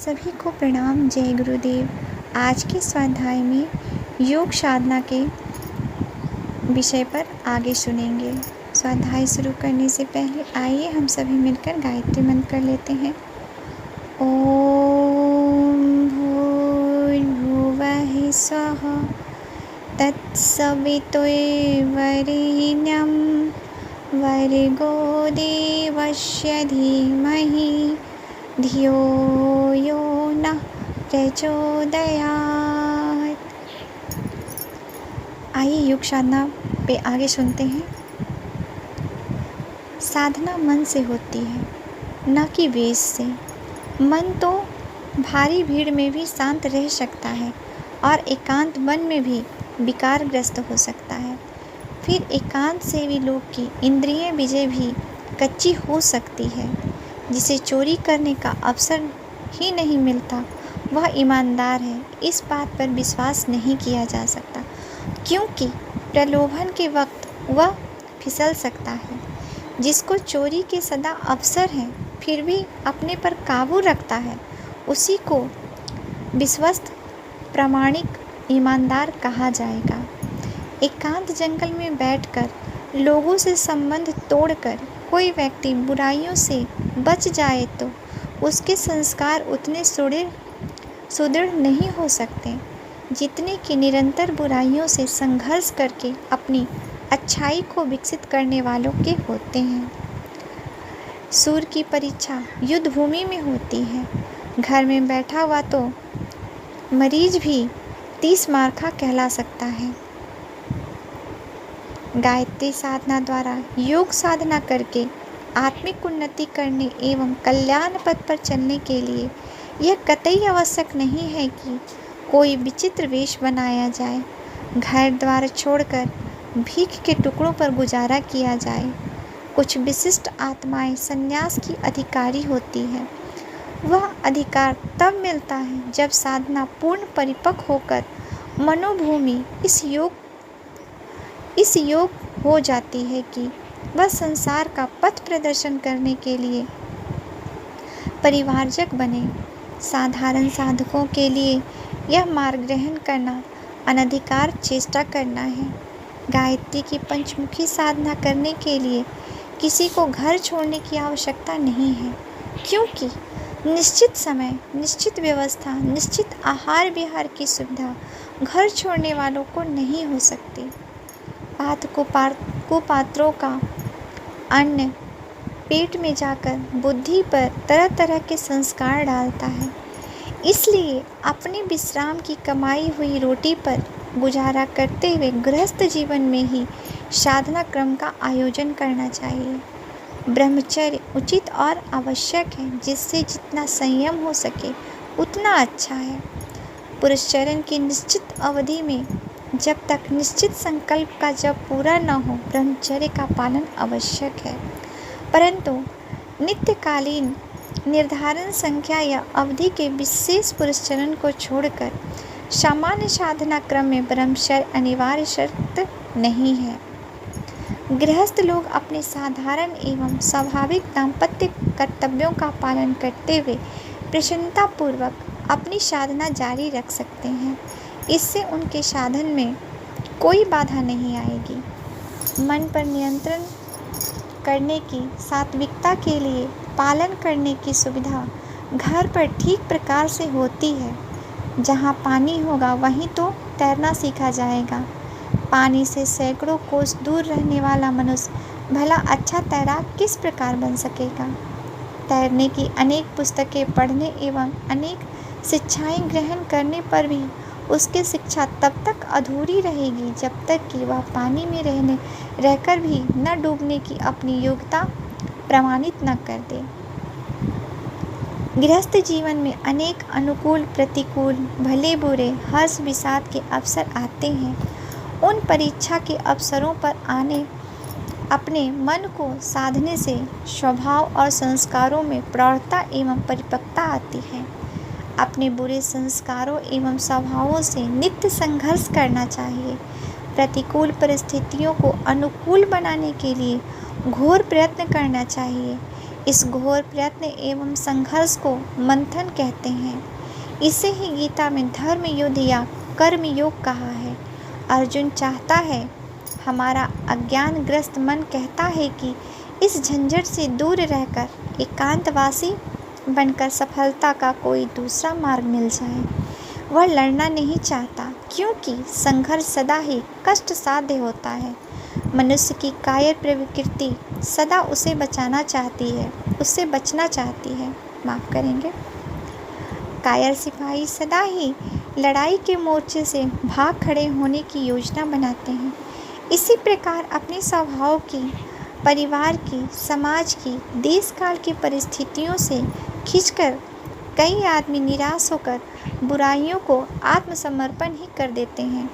सभी को प्रणाम। जय गुरुदेव। आज के स्वाध्याय में योग साधना के विषय पर आगे सुनेंगे। स्वाध्याय शुरू करने से पहले आइए हम सभी मिलकर गायत्री मंत्र कर लेते हैं। ओम भूर्भुवः स्वः तत्सवितुर्वरेण्यं भर्गो देवस्य धीमहि धियो यो नः प्रचोदयात्। आइए योग साधना पे आगे सुनते हैं। साधना मन से होती है, न कि वेश से। मन तो भारी भीड़ में भी शांत रह सकता है और एकांत वन में भी विकारग्रस्त हो सकता है। फिर एकांत सेवी लोग की इंद्रिय विजय भी कच्ची हो सकती है। जिसे चोरी करने का अवसर ही नहीं मिलता वह ईमानदार है, इस बात पर विश्वास नहीं किया जा सकता, क्योंकि प्रलोभन के वक्त वह फिसल सकता है। जिसको चोरी के सदा अवसर है फिर भी अपने पर काबू रखता है, उसी को विश्वस्त प्रामाणिक ईमानदार कहा जाएगा। एकांत जंगल में बैठकर लोगों से संबंध तोड़कर कोई व्यक्ति बुराइयों से बच जाए तो उसके संस्कार उतने सुदृढ़ नहीं हो सकते जितने कि निरंतर बुराइयों से संघर्ष करके अपनी अच्छाई को विकसित करने वालों के होते हैं। सूर्य की परीक्षा युद्ध भूमि में होती है। घर में बैठा हुआ तो मरीज भी 30 मार्का कहला सकता है। गायत्री साधना द्वारा योग साधना करके आत्मिक उन्नति करने एवं कल्याण पथ पर चलने के लिए यह कतई आवश्यक नहीं है कि कोई विचित्र वेश बनाया जाए, घर द्वार छोड़कर भीख के टुकड़ों पर गुजारा किया जाए। कुछ विशिष्ट आत्माएं संन्यास की अधिकारी होती है। वह अधिकार तब मिलता है जब साधना पूर्ण परिपक्व होकर मनोभूमि इस योग हो जाती है कि वह संसार का पथ प्रदर्शन करने के लिए परिवारजक बने। साधारण साधकों के लिए यह मार्ग ग्रहण करना अनधिकार चेष्टा करना है। गायत्री की पंचमुखी साधना करने के लिए किसी को घर छोड़ने की आवश्यकता नहीं है, क्योंकि निश्चित समय, निश्चित व्यवस्था, निश्चित आहार विहार की सुविधा घर छोड़ने वालों को नहीं हो सकती। कुपात्रों का अन्न पेट में जाकर बुद्धि पर तरह तरह के संस्कार डालता है। इसलिए अपने विश्राम की कमाई हुई रोटी पर गुजारा करते हुए गृहस्थ जीवन में ही साधना क्रम का आयोजन करना चाहिए। ब्रह्मचर्य उचित और आवश्यक है, जिससे जितना संयम हो सके उतना अच्छा है। पुरुषचरण की निश्चित अवधि में जब तक निश्चित संकल्प का जब पूरा न हो ब्रह्मचर्य का पालन आवश्यक है, परंतु नित्यकालीन निर्धारण संख्या या अवधि के विशेष पुरुषचरण को छोड़कर सामान्य साधना क्रम में ब्रह्मचर्य अनिवार्य शर्त नहीं है। गृहस्थ लोग अपने साधारण एवं स्वाभाविक दाम्पत्य कर्तव्यों का पालन करते हुए प्रसन्नतापूर्वक अपनी साधना जारी रख सकते हैं। इससे उनके साधन में कोई बाधा नहीं आएगी। मन पर नियंत्रण करने की सात्विकता के लिए पालन करने की सुविधा घर पर ठीक प्रकार से होती है। जहाँ पानी होगा वहीं तो तैरना सीखा जाएगा। पानी से सैकड़ों कोस दूर रहने वाला मनुष्य भला अच्छा तैराक किस प्रकार बन सकेगा। तैरने की अनेक पुस्तकें पढ़ने एवं अनेक शिक्षाएं ग्रहण करने पर भी उसकी शिक्षा तब तक अधूरी रहेगी जब तक कि वह पानी में रहकर भी न डूबने की अपनी योग्यता प्रमाणित न कर दे। गृहस्थ जीवन में अनेक अनुकूल प्रतिकूल भले बुरे हर्ष विषाद के अवसर आते हैं। उन परीक्षा के अवसरों पर अपने मन को साधने से स्वभाव और संस्कारों में प्रौढ़ता एवं परिपक्वता आती है। अपने बुरे संस्कारों एवं स्वभावों से नित्य संघर्ष करना चाहिए। प्रतिकूल परिस्थितियों को अनुकूल बनाने के लिए घोर प्रयत्न करना चाहिए। इस घोर प्रयत्न एवं संघर्ष को मंथन कहते हैं। इसे ही गीता में धर्म युद्ध या कर्म योग कहा है। अर्जुन चाहता है, हमारा अज्ञानग्रस्त मन कहता है कि इस झंझट से दूर रहकर एकांतवासी बनकर सफलता का कोई दूसरा मार्ग मिल जाए। वह लड़ना नहीं चाहता, क्योंकि संघर्ष सदा ही कष्ट साध्य होता है। मनुष्य की कायर प्रवृत्ति सदा उससे बचना चाहती है। माफ़ करेंगे। कायर सिपाही सदा ही लड़ाई के मोर्चे से भाग खड़े होने की योजना बनाते हैं। इसी प्रकार अपने स्वभाव की, परिवार की, समाज की, देश काल की परिस्थितियों से खींचकर कई आदमी निराश होकर बुराइयों को आत्मसमर्पण ही कर देते हैं।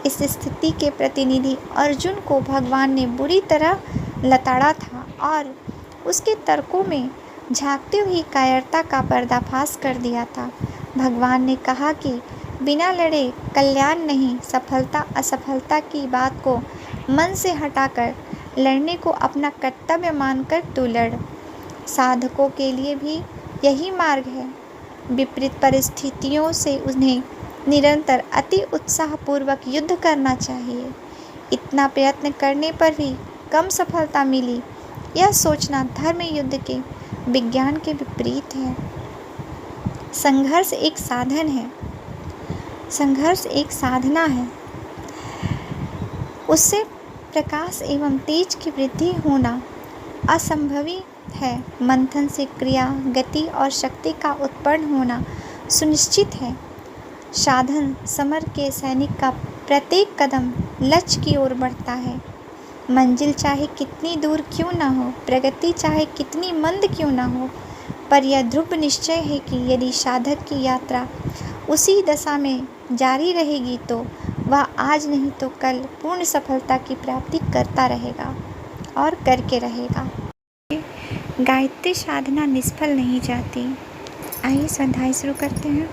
इस स्थिति के प्रतिनिधि अर्जुन को भगवान ने बुरी तरह लताड़ा था और उसके तर्कों में झांकती हुई कायरता का पर्दाफाश कर दिया था। भगवान ने कहा कि बिना लड़े कल्याण नहीं। सफलता असफलता की बात को मन से हटाकर लड़ने को अपना कर्तव्य मानकर तू लड़। साधकों के लिए भी यही मार्ग है। विपरीत परिस्थितियों से उन्हें निरंतर अति उत्साहपूर्वक युद्ध करना चाहिए। इतना प्रयत्न करने पर भी कम सफलता मिली, यह सोचना धर्म युद्ध के विज्ञान के विपरीत है। संघर्ष एक साधन है, संघर्ष एक साधना है। उससे प्रकाश एवं तेज की वृद्धि होना असंभवी है। मंथन से क्रिया, गति और शक्ति का उत्पन्न होना सुनिश्चित है। साधन समर के सैनिक का प्रत्येक कदम लक्ष्य की ओर बढ़ता है। मंजिल चाहे कितनी दूर क्यों ना हो, प्रगति चाहे कितनी मंद क्यों ना हो, पर यह ध्रुव निश्चय है कि यदि साधक की यात्रा उसी दशा में जारी रहेगी तो वह आज नहीं तो कल पूर्ण सफलता की प्राप्ति करता रहेगा और करके रहेगा। गायत्री साधना निष्फल नहीं जाती। आइए स्वाध्याय शुरू करते हैं।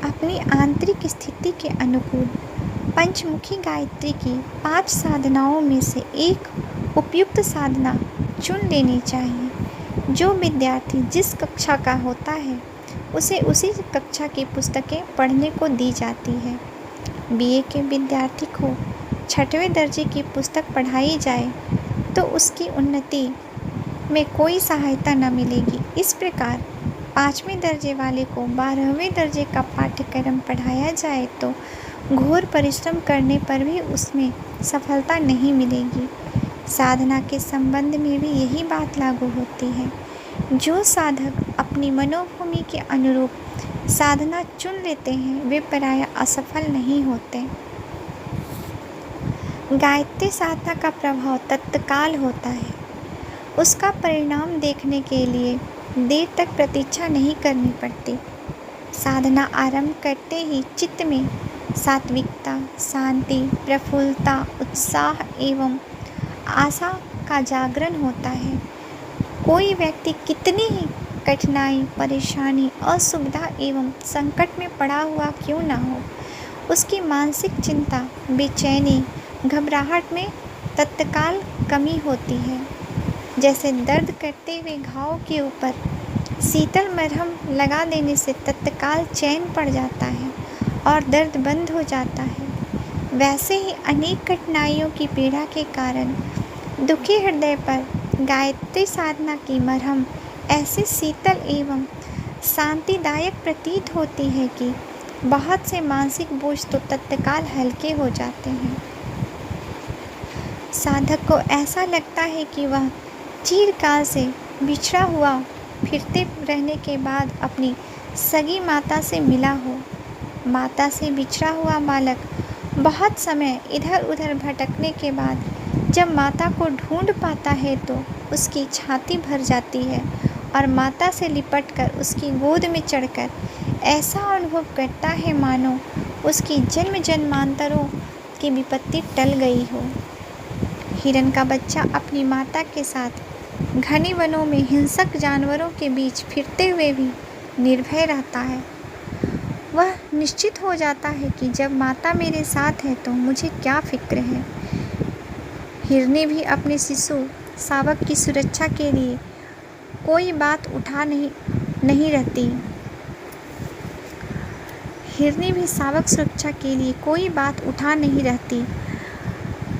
अपनी आंतरिक स्थिति के अनुकूल पंचमुखी गायत्री की 5 साधनाओं में से एक उपयुक्त साधना चुन लेनी चाहिए। जो विद्यार्थी जिस कक्षा का होता है उसे उसी कक्षा की पुस्तकें पढ़ने को दी जाती है। बीए के विद्यार्थी को 6वें दर्जे की पुस्तक पढ़ाई जाए तो उसकी उन्नति में कोई सहायता न मिलेगी। इस प्रकार 5वें दर्जे वाले को 12वें दर्जे का पाठ्यक्रम पढ़ाया जाए तो घोर परिश्रम करने पर भी उसमें सफलता नहीं मिलेगी। साधना के संबंध में भी यही बात लागू होती है। जो साधक अपनी मनोभूमि के अनुरूप साधना चुन लेते हैं वे प्रायः असफल नहीं होते। गायत्री साधना का प्रभाव तत्काल होता है। उसका परिणाम देखने के लिए देर तक प्रतीक्षा नहीं करनी पड़ती। साधना आरंभ करते ही चित्त में सात्विकता, शांति, प्रफुल्लता, उत्साह एवं आशा का जागरण होता है। कोई व्यक्ति कितनी ही कठिनाई, परेशानी, असुविधा एवं संकट में पड़ा हुआ क्यों ना हो, उसकी मानसिक चिंता, बेचैनी, घबराहट में तत्काल कमी होती है। जैसे दर्द करते हुए घाव के ऊपर शीतल मरहम लगा देने से तत्काल चैन पड़ जाता है और दर्द बंद हो जाता है, वैसे ही अनेक कठिनाइयों की पीड़ा के कारण दुखी हृदय पर गायत्री साधना की मरहम ऐसे शीतल एवं शांतिदायक प्रतीत होती है कि बहुत से मानसिक बोझ तो तत्काल हल्के हो जाते हैं। साधक को ऐसा लगता है कि वह चिरकाल से बिछड़ा हुआ फिरते रहने के बाद अपनी सगी माता से मिला हो। माता से बिछड़ा हुआ बालक बहुत समय इधर उधर भटकने के बाद जब माता को ढूंढ पाता है तो उसकी छाती भर जाती है और माता से लिपटकर उसकी गोद में चढ़कर ऐसा अनुभव करता है मानो उसकी जन्म जन्मांतरों की विपत्ति टल गई हो। हिरन का बच्चा अपनी माता के साथ घने वनों में हिंसक जानवरों के बीच फिरते हुए भी निर्भय रहता है। वह निश्चित हो जाता है कि जब माता मेरे साथ है तो मुझे क्या फिक्र है। हिरनी भी अपने शिशु शावक की सुरक्षा के लिए कोई बात उठा नहीं रहती। हिरनी भी शावक सुरक्षा के लिए कोई बात उठा नहीं रहती।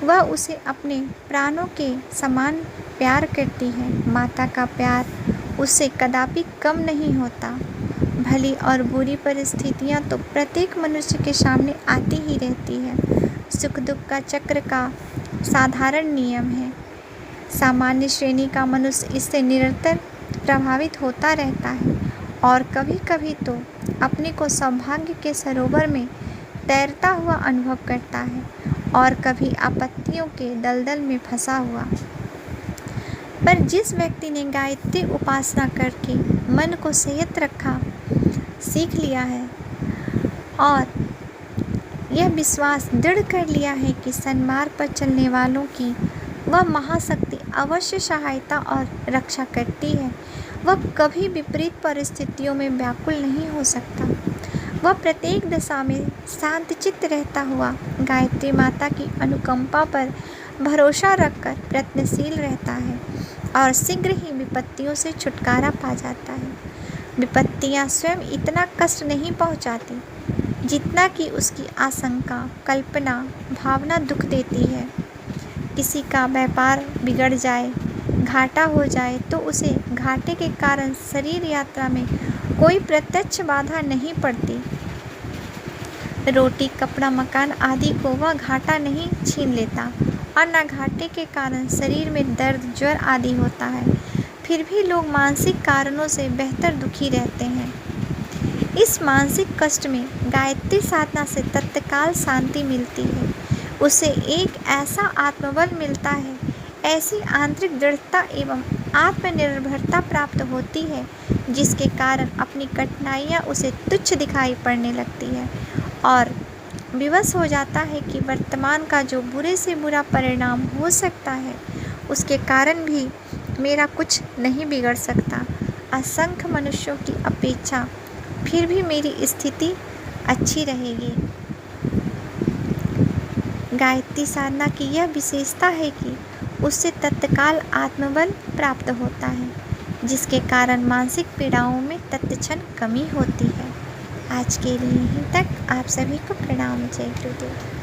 वह उसे अपने प्राणों के समान प्यार करती है। माता का प्यार उससे कदापि कम नहीं होता। भली और बुरी परिस्थितियां तो प्रत्येक मनुष्य के सामने आती ही रहती है। सुख दुख का चक्र का साधारण नियम है। सामान्य श्रेणी का मनुष्य इससे निरंतर प्रभावित होता रहता है और कभी कभी तो अपने को सौभाग्य के सरोवर में तैरता हुआ अनुभव करता है और कभी आपत्तियों के दलदल में फंसा हुआ। पर जिस व्यक्ति ने गायत्री उपासना करके मन को संयत रखा सीख लिया है और यह विश्वास दृढ़ कर लिया है कि सन्मार्ग पर चलने वालों की वह महाशक्ति अवश्य सहायता और रक्षा करती है, वह कभी विपरीत परिस्थितियों में व्याकुल नहीं हो सकता। वह प्रत्येक दशा में शांतचित्त रहता हुआ गायत्री माता की अनुकंपा पर भरोसा रखकर प्रयत्नशील रहता है और शीघ्र ही विपत्तियों से छुटकारा पा जाता है। विपत्तियां स्वयं इतना कष्ट नहीं पहुंचाती जितना कि उसकी आशंका, कल्पना, भावना दुख देती है। किसी का व्यापार बिगड़ जाए, घाटा हो जाए तो उसे घाटे के कारण शरीर यात्रा में कोई प्रत्यक्ष बाधा नहीं पड़ती। रोटी, कपड़ा, मकान आदि को वह घाटा नहीं छीन लेता और न घाटे के कारण शरीर में दर्द, ज्वर आदि होता है। फिर भी लोग मानसिक कारणों से बेहतर दुखी रहते हैं। इस मानसिक कष्ट में गायत्री साधना से तत्काल शांति मिलती है। उसे एक ऐसा आत्मबल मिलता है, ऐसी आंतरिक दृढ़ता एवं आत्मनिर्भरता प्राप्त होती है जिसके कारण अपनी कठिनाइयाँ उसे तुच्छ दिखाई पड़ने लगती है और विवश हो जाता है कि वर्तमान का जो बुरे से बुरा परिणाम हो सकता है उसके कारण भी मेरा कुछ नहीं बिगड़ सकता। असंख्य मनुष्यों की अपेक्षा फिर भी मेरी स्थिति अच्छी रहेगी। गायत्री साधना की यह विशेषता है कि उससे तत्काल आत्मबल प्राप्त होता है जिसके कारण मानसिक पीड़ाओं में तत्क्षण कमी होती है। आज के लिए यहीं तक। आप सभी को प्रणाम। जय गुरुदेव।